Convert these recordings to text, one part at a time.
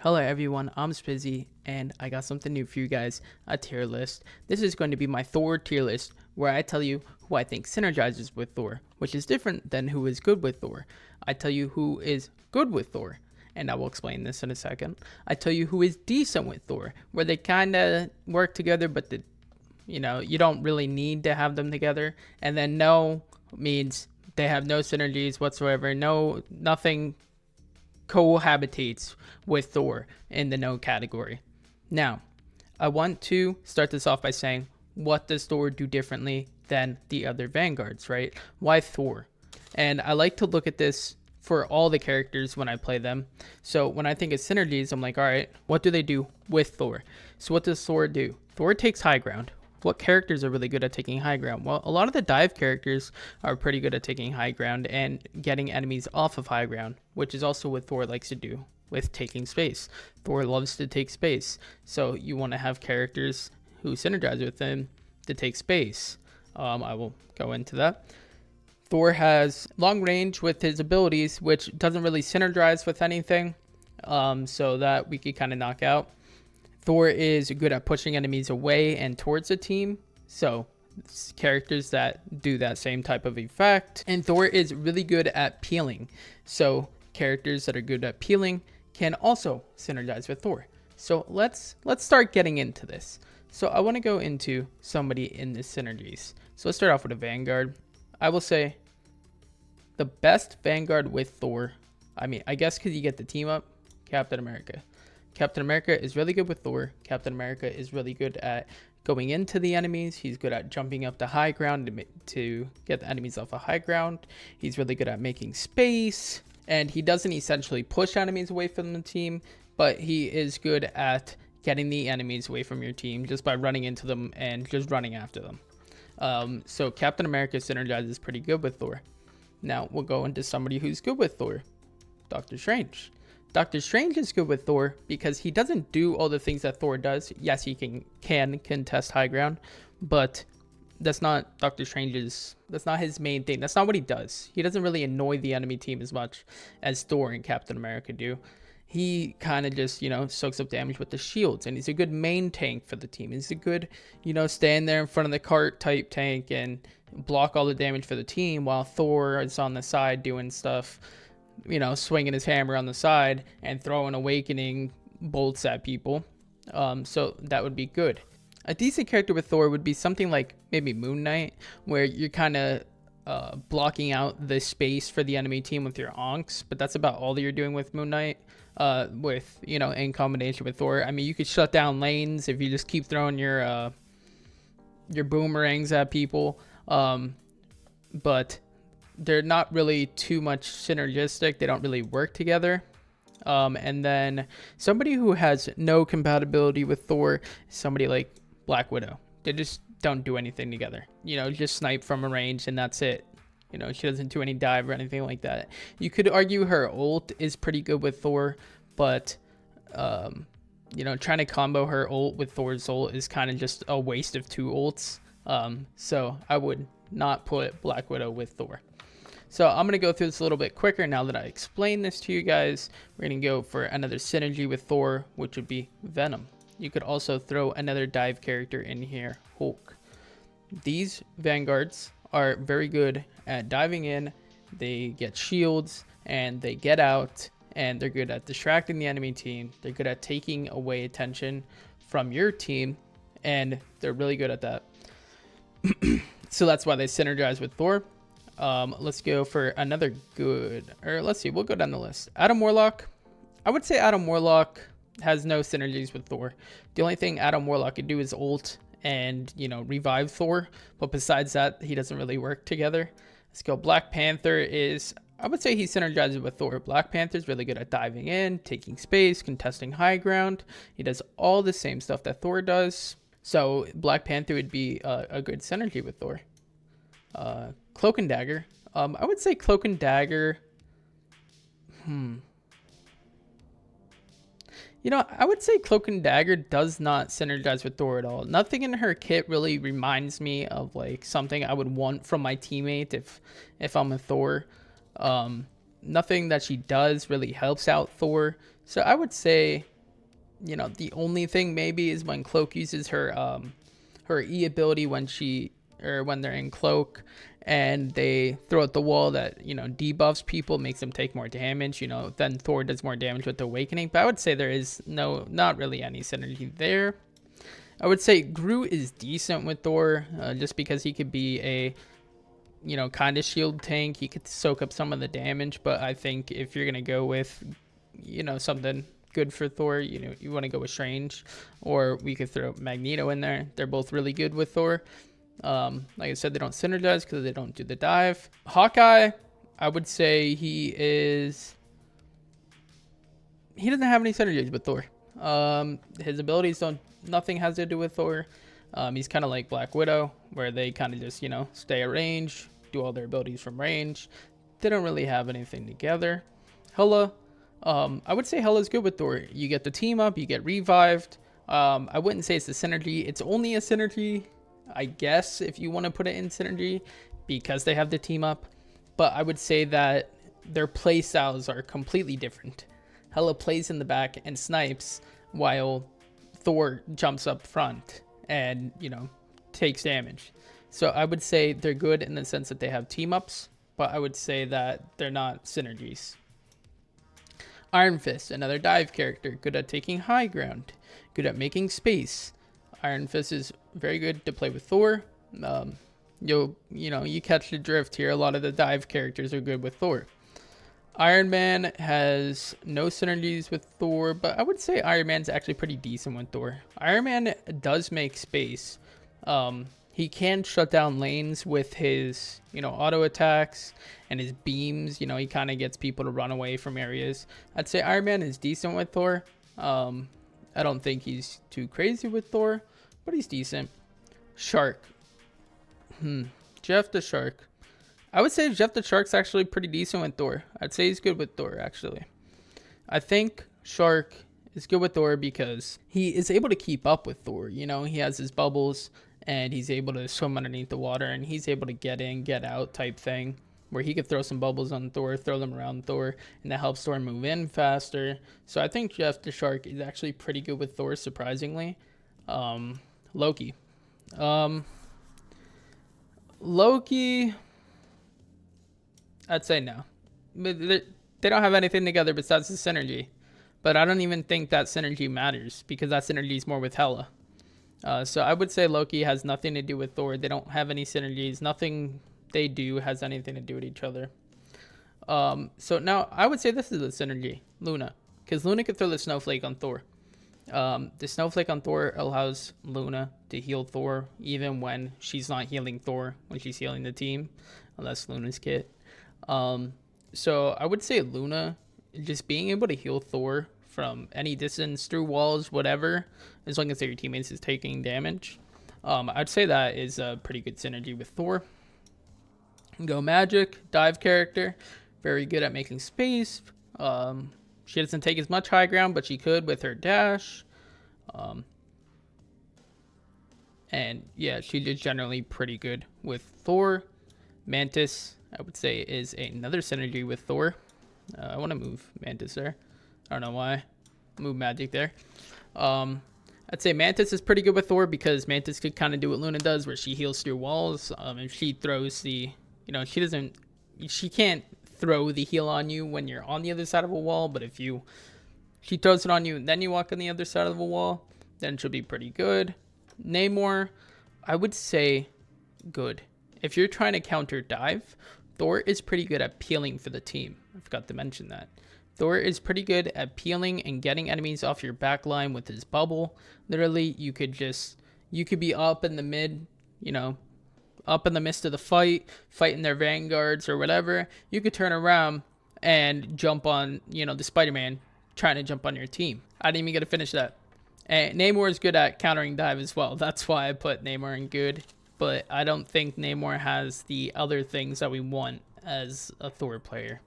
Hello everyone, I'm Spizzy, and I got something new for you guys, a tier list. This is going to be my Thor tier list, where I tell you who I think synergizes with Thor, which is different than who is good with Thor. I tell you who is good with Thor, and I will explain this in a second. I tell you who is decent with Thor, where they kind of work together, but you don't really need to have them together. And then no means they have no synergies whatsoever, nothing cohabitates with Thor in the no category. Now, I want to start this off by saying, what does Thor do differently than the other Vanguards, right? Why Thor? And I like to look at this for all the characters when I play them. So when I think of synergies, I'm like, all right, what do they do with Thor? So what does Thor do? Thor takes high ground. What characters are really good at taking high ground? Well, a lot of the dive characters are pretty good at taking high ground and getting enemies off of high ground, which is also what Thor likes to do with taking space. Thor loves to take space, so you want to have characters who synergize with him to take space. I will go into that. Thor has long range with his abilities, which doesn't really synergize with anything, so that we could kind of knock out. Thor is good at pushing enemies away and towards a team, so characters that do that same type of effect. And Thor is really good at peeling, so characters that are good at peeling can also synergize with Thor. So let's start getting into this. So I want to go into somebody in the synergies. So let's start off with a Vanguard. I will say the best Vanguard with Thor, I guess because you get the team up, Captain America. Captain America is really good with Thor. Captain America is really good at going into the enemies. He's good at jumping up to high ground to get the enemies off of high ground. He's really good at making space. And he doesn't essentially push enemies away from the team, but he is good at getting the enemies away from your team just by running into them and just running after them. So Captain America synergizes pretty good with Thor. Now we'll go into somebody who's good with Thor. Doctor Strange. Doctor Strange is good with Thor because he doesn't do all the things that Thor does. Yes, he can contest high ground, but that's not that's not his main thing. That's not what he does. He doesn't really annoy the enemy team as much as Thor and Captain America do. He kind of just, soaks up damage with the shields, and he's a good main tank for the team. He's a good, stand there in front of the cart type tank and block all the damage for the team, while Thor is on the side doing stuff, swinging his hammer on the side and throwing awakening bolts at people. So that would be good. A decent character with Thor would be something like maybe Moon Knight, where you're kind of blocking out the space for the enemy team with your onks, but that's about all that you're doing with Moon Knight. In combination with Thor. You could shut down lanes if you just keep throwing your boomerangs at people. But they're not really too much synergistic. They don't really work together. And then somebody who has no compatibility with Thor is somebody like Black Widow. They just don't do anything together. Just snipe from a range and that's it. She doesn't do any dive or anything like that. You could argue her ult is pretty good with Thor, but trying to combo her ult with Thor's ult is kind of just a waste of two ults. So I would not put Black Widow with Thor. So I'm going to go through this a little bit quicker now that I explained this to you guys. We're going to go for another synergy with Thor, which would be Venom. You could also throw another dive character in here, Hulk. These Vanguards are very good at diving in. They get shields and they get out, and they're good at distracting the enemy team. They're good at taking away attention from your team, and they're really good at that. So that's why they synergize with Thor. Let's go for another let's see, we'll go down the list. Adam Warlock. I would say Adam Warlock has no synergies with Thor. The only thing Adam Warlock can do is ult and, revive Thor. But besides that, he doesn't really work together. Let's go. Black Panther I would say he synergizes with Thor. Black Panther is really good at diving in, taking space, contesting high ground. He does all the same stuff that Thor does. So Black Panther would be a good synergy with Thor. Cloak and Dagger. I would say Cloak and Dagger. I would say Cloak and Dagger does not synergize with Thor at all. Nothing in her kit really reminds me of like something I would want from my teammate if I'm a Thor. Nothing that she does really helps out Thor. So I would say, the only thing maybe is when Cloak uses her E ability when they're in Cloak and they throw at the wall that, debuffs people, makes them take more damage, then Thor does more damage with the Awakening. But I would say there is not really any synergy there. I would say Groot is decent with Thor, just because he could be a, kind of shield tank. He could soak up some of the damage, but I think if you're going to go with, something good for Thor, you want to go with Strange, or we could throw Magneto in there. They're both really good with Thor. Like I said, they don't synergize because they don't do the dive. Hawkeye, I would say he doesn't have any synergies with Thor. His abilities nothing has to do with Thor. He's kind of like Black Widow, where they kind of just, stay at range, do all their abilities from range. They don't really have anything together. Hela, I would say Hela's good with Thor. You get the team up, you get revived. I wouldn't say it's a synergy. It's only a synergy, I guess, if you want to put it in synergy, because they have the team up. But I would say that their play styles are completely different. Hela plays in the back and snipes, while Thor jumps up front and, takes damage. So I would say they're good in the sense that they have team ups, but I would say that they're not synergies. Iron Fist, another dive character, good at taking high ground, good at making space. Iron Fist is very good to play with Thor. You catch the drift here. A lot of the dive characters are good with Thor. Iron Man has no synergies with Thor, but I would say Iron Man's actually pretty decent with Thor. Iron Man does make space. He can shut down lanes with his, auto attacks and his beams. He kind of gets people to run away from areas. I'd say Iron Man is decent with Thor. I don't think he's too crazy with Thor, but he's decent. Shark. Jeff the Shark. I would say Jeff the Shark's actually pretty decent with Thor. I'd say he's good with Thor, actually. I think Shark is good with Thor because he is able to keep up with Thor. He has his bubbles and he's able to swim underneath the water and he's able to get in, get out type thing, where he could throw some bubbles on Thor, throw them around Thor, and that helps Thor move in faster. So I think Jeff the Shark is actually pretty good with Thor, surprisingly. Loki. Loki, I'd say no. They don't have anything together besides the synergy. But I don't even think that synergy matters because that synergy is more with Hela. So I would say Loki has nothing to do with Thor. They don't have any synergies. Nothing they do has anything to do with each other. So now I would say this is a synergy. Luna. Because Luna could throw the snowflake on Thor. The snowflake on Thor allows Luna to heal Thor even when she's not healing Thor, when she's healing the team. Well, that's Luna's kit. So I would say Luna, just being able to heal Thor from any distance, through walls, whatever, as long as your teammates is taking damage. I'd say that is a pretty good synergy with Thor. Go Magic, dive character, very good at making space. She doesn't take as much high ground, but she could with her dash. And yeah, she did generally pretty good with Thor. Mantis, I would say, is another synergy with Thor. I want to move Mantis there. I don't know why. Move Magic there. I'd say Mantis is pretty good with Thor because Mantis could kind of do what Luna does, where she heals through walls. If she throws the, she can't throw the heal on you when you're on the other side of a wall, but if she throws it on you and then you walk on the other side of the wall, then she'll be pretty good. Namor, I would say good. If you're trying to counter dive, Thor is pretty good at peeling for the team. I forgot to mention that. Thor is pretty good at peeling and getting enemies off your back line with his bubble. Literally, you could be up in the mid, up in the midst of the fighting their vanguards or whatever. You could turn around and jump on, the Spider-Man trying to jump on your team. I didn't even get to finish that. And Namor is good at countering dive as well. That's why I put Namor in good. But I don't think Namor has the other things that we want as a Thor player.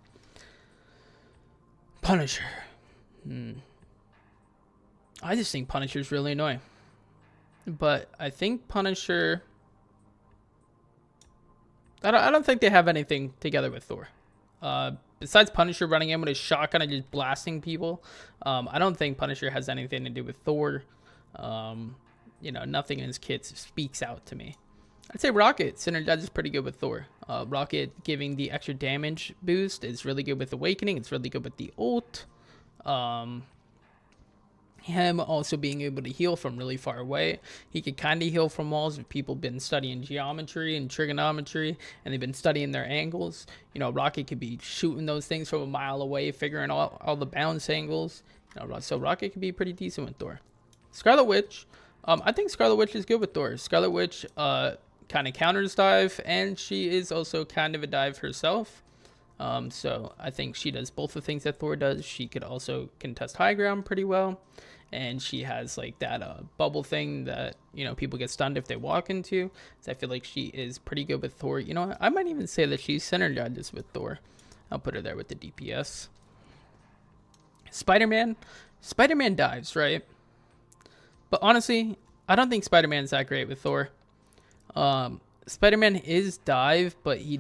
Punisher. I just think Punisher's really annoying. But I think Punisher, I don't think they have anything together with Thor. besides Punisher running in with his shotgun and just blasting people, I don't think Punisher has anything to do with Thor. Nothing in his kits speaks out to me. I'd say Rocket synergizes pretty good with Thor. Rocket giving the extra damage boost is really good with Awakening. It's really good with the ult. Him also being able to heal from really far away. He could kind of heal from walls if people been studying geometry and trigonometry and they've been studying their angles. Rocket could be shooting those things from a mile away, figuring all the bounce angles. So Rocket could be pretty decent with Thor. Scarlet Witch. I think Scarlet Witch is good with Thor. Scarlet Witch kind of counters dive, and she is also kind of a dive herself. So I think she does both the things that Thor does. She could also contest high ground pretty well. And she has like that bubble thing that, people get stunned if they walk into. So I feel like she is pretty good with Thor. I might even say that she's synergizes with Thor. I'll put her there with the DPS. Spider-Man. Spider-Man dives, right? But honestly, I don't think Spider-Man's that great with Thor. Spider-Man is dive, but he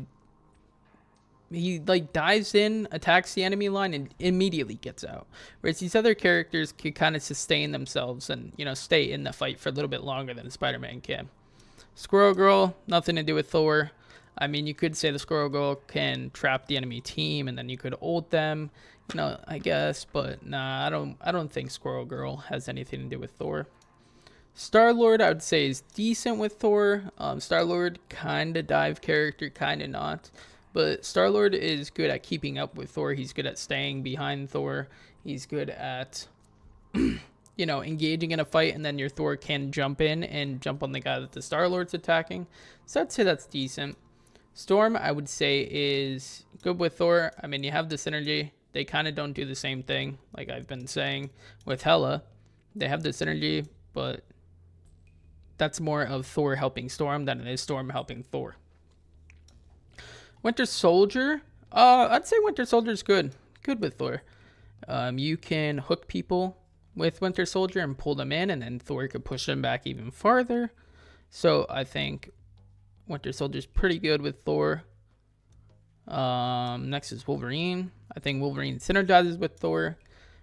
like dives in, attacks the enemy line, and immediately gets out. Whereas these other characters could kind of sustain themselves and stay in the fight for a little bit longer than Spider-Man can. Squirrel Girl, nothing to do with Thor. I mean, you could say the Squirrel Girl can trap the enemy team, and then you could ult them. I guess, but nah, I don't think Squirrel Girl has anything to do with Thor. Star-Lord, I would say, is decent with Thor. Star-Lord, kind of dive character, kind of not. But Star-Lord is good at keeping up with Thor. He's good at staying behind Thor. He's good at, engaging in a fight, and then your Thor can jump in and jump on the guy that the Star-Lord's attacking. So I'd say that's decent. Storm, I would say, is good with Thor. I mean, you have the synergy. They kind of don't do the same thing, like I've been saying with Hela. They have the synergy, but that's more of Thor helping Storm than it is Storm helping Thor. Winter Soldier, I'd say Winter Soldier's good with Thor. You can hook people with Winter Soldier and pull them in, and then Thor could push them back even farther. So I think Winter Soldier's pretty good with Thor. Next is Wolverine. I think Wolverine synergizes with Thor.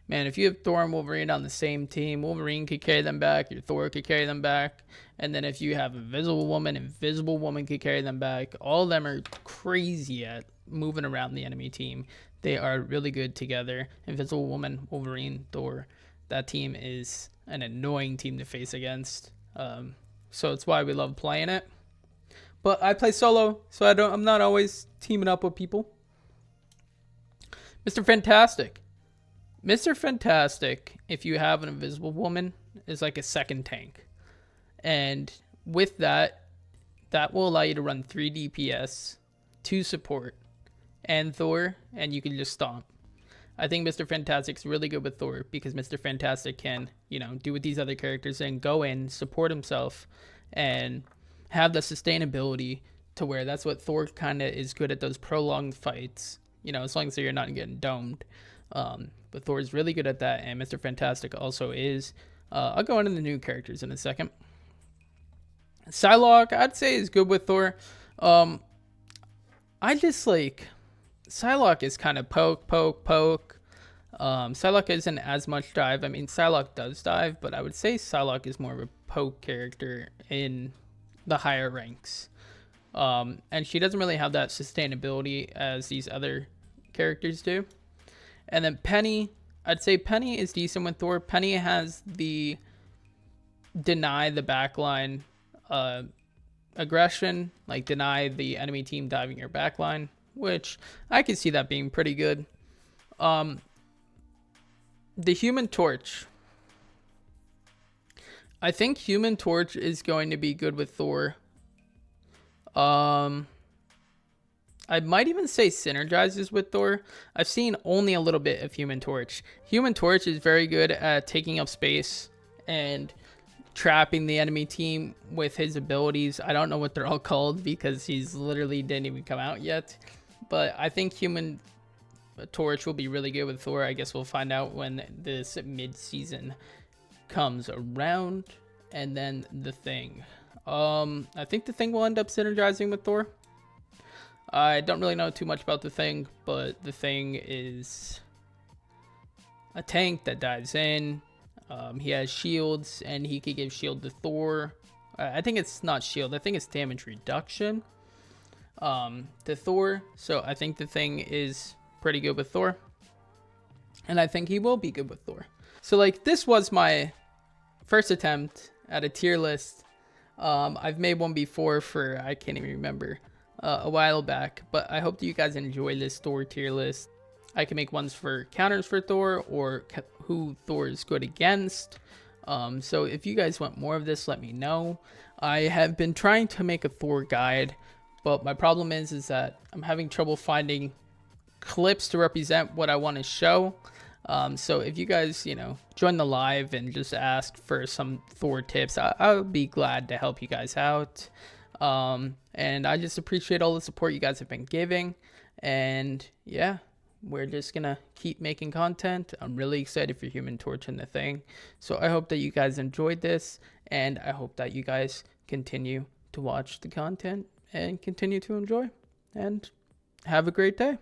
Man, if you have Thor and Wolverine on the same team, Wolverine could carry them back, your Thor could carry them back. And then if you have Invisible Woman could carry them back. All of them are crazy at moving around the enemy team. They are really good together. Invisible Woman, Wolverine, Thor. That team is an annoying team to face against. So it's why we love playing it. But I play solo, so I'm not always teaming up with people. Mr. Fantastic. Mr. Fantastic, if you have an Invisible Woman, is like a second tank. And with that will allow you to run 3 DPS, 2 support, and Thor, and you can just stomp. I think Mr. Fantastic's really good with Thor because Mr. Fantastic can, do what these other characters and go in, support himself, and have the sustainability to where that's what Thor kind of is good at, those prolonged fights, as long as you're not getting domed. But Thor is really good at that, and Mr. Fantastic also is. I'll go into the new characters in a second. Psylocke, I'd say, is good with Thor. I just Psylocke is kind of poke. Psylocke isn't as much dive. I mean, Psylocke does dive, but I would say Psylocke is more of a poke character in the higher ranks. And she doesn't really have that sustainability as these other characters do. And then Penny, I'd say Penny is decent with Thor. Penny has the deny the backline aggression, like deny the enemy team diving your backline, which I could see that being pretty good. The Human Torch. I think Human Torch is going to be good with Thor. I might even say synergizes with Thor. I've seen only a little bit of Human Torch. Human Torch is very good at taking up space and trapping the enemy team with his abilities. I don't know what they're all called because he's literally didn't even come out yet. But I think Human Torch will be really good with Thor. I guess we'll find out when this mid-season comes around. And then the Thing. I think the Thing will end up synergizing with Thor. I don't really know too much about the Thing, but the Thing is a tank that dives in. He has shields, and he could give shield to Thor. I think it's not shield. I think it's damage reduction to Thor. So I think the Thing is pretty good with Thor. And I think he will be good with Thor. So like, this was my first attempt at a tier list. I've made one before for, I can't even remember, a while back. But I hope that you guys enjoy this Thor tier list. I can make ones for counters for Thor, or who Thor is good against. So if you guys want more of this, let me know. I have been trying to make a Thor guide, but my problem is that I'm having trouble finding clips to represent what I want to show. So if you guys, join the live and just ask for some Thor tips, I would be glad to help you guys out. And I just appreciate all the support you guys have been giving. And yeah, we're just gonna keep making content. I'm really excited for Human Torch and the Thing. So I hope that you guys enjoyed this, and I hope that you guys continue to watch the content and continue to enjoy. And have a great day.